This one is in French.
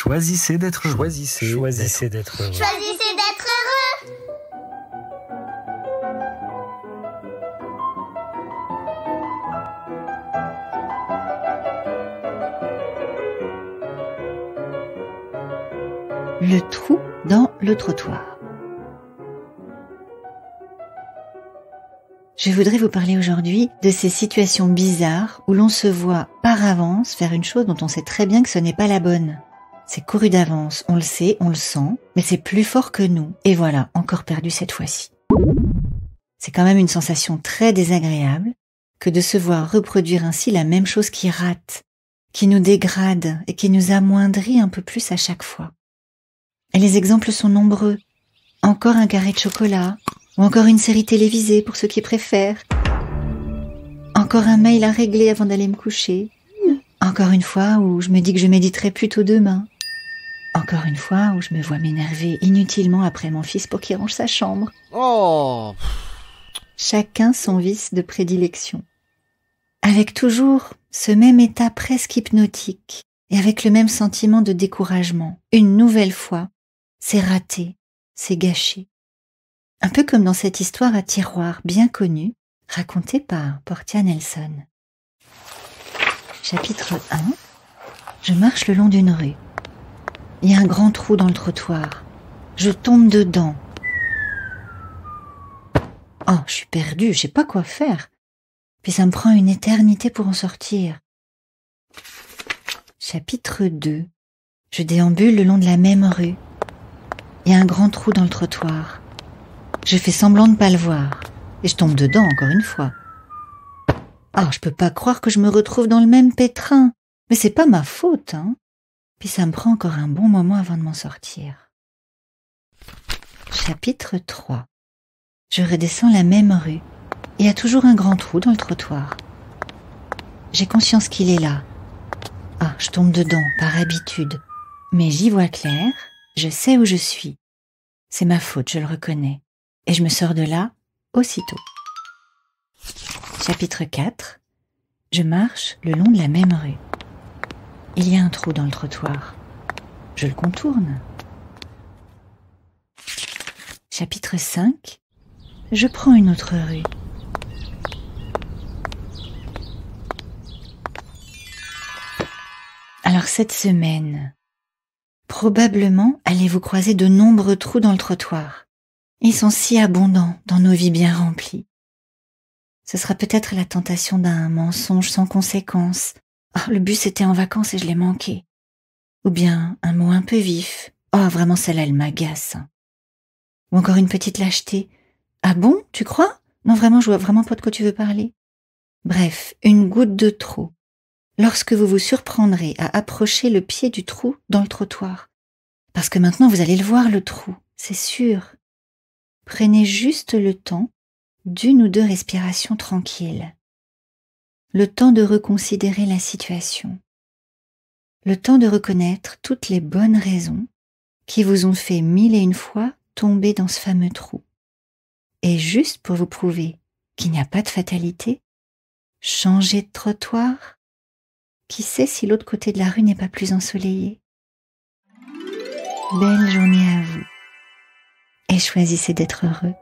Choisissez d'être heureux. Choisissez d'être heureux. Choisissez d'être heureux. Le trou dans le trottoir. Je voudrais vous parler aujourd'hui de ces situations bizarres où l'on se voit par avance faire une chose dont on sait très bien que ce n'est pas la bonne. C'est couru d'avance, on le sait, on le sent, mais c'est plus fort que nous. Et voilà, encore perdu cette fois-ci. C'est quand même une sensation très désagréable que de se voir reproduire ainsi la même chose qui rate, qui nous dégrade et qui nous amoindrit un peu plus à chaque fois. Et les exemples sont nombreux. Encore un carré de chocolat, ou encore une série télévisée pour ceux qui préfèrent. Encore un mail à régler avant d'aller me coucher. Encore une fois où je me dis que je méditerai plutôt demain. Encore une fois où je me vois m'énerver inutilement après mon fils pour qu'il range sa chambre. Oh! Chacun son vice de prédilection. Avec toujours ce même état presque hypnotique et avec le même sentiment de découragement. Une nouvelle fois, c'est raté, c'est gâché. Un peu comme dans cette histoire à tiroir bien connue, racontée par Portia Nelson. Chapitre 1. Je marche le long d'une rue. Il y a un grand trou dans le trottoir. Je tombe dedans. Oh, je suis perdue, je sais pas quoi faire. Puis ça me prend une éternité pour en sortir. Chapitre 2. Je déambule le long de la même rue. Il y a un grand trou dans le trottoir. Je fais semblant de ne pas le voir. Et je tombe dedans encore une fois. Ah, je peux pas croire que je me retrouve dans le même pétrin. Mais c'est pas ma faute, hein. Puis ça me prend encore un bon moment avant de m'en sortir. Chapitre 3. Je redescends la même rue. Il y a toujours un grand trou dans le trottoir. J'ai conscience qu'il est là. Ah, je tombe dedans, par habitude. Mais j'y vois clair, je sais où je suis. C'est ma faute, je le reconnais. Et je me sors de là aussitôt. Chapitre 4. Je marche le long de la même rue. Il y a un trou dans le trottoir. Je le contourne. Chapitre 5. Je prends une autre rue. Alors cette semaine, probablement allez-vous croiser de nombreux trous dans le trottoir. Ils sont si abondants dans nos vies bien remplies. Ce sera peut-être la tentation d'un mensonge sans conséquence. Oh, le bus était en vacances et je l'ai manqué. Ou bien un mot un peu vif. Oh, vraiment celle-là, elle m'agace. Ou encore une petite lâcheté. Ah bon, tu crois? Non, vraiment, je vois vraiment pas de quoi tu veux parler. Bref, une goutte de trop. Lorsque vous vous surprendrez à approcher le pied du trou dans le trottoir. Parce que maintenant, vous allez le voir, le trou, c'est sûr. Prenez juste le temps d'une ou deux respirations tranquilles. Le temps de reconsidérer la situation. Le temps de reconnaître toutes les bonnes raisons qui vous ont fait 1001 fois tomber dans ce fameux trou. Et juste pour vous prouver qu'il n'y a pas de fatalité, changez de trottoir. Qui sait si l'autre côté de la rue n'est pas plus ensoleillé? Belle journée à vous. Et choisissez d'être heureux.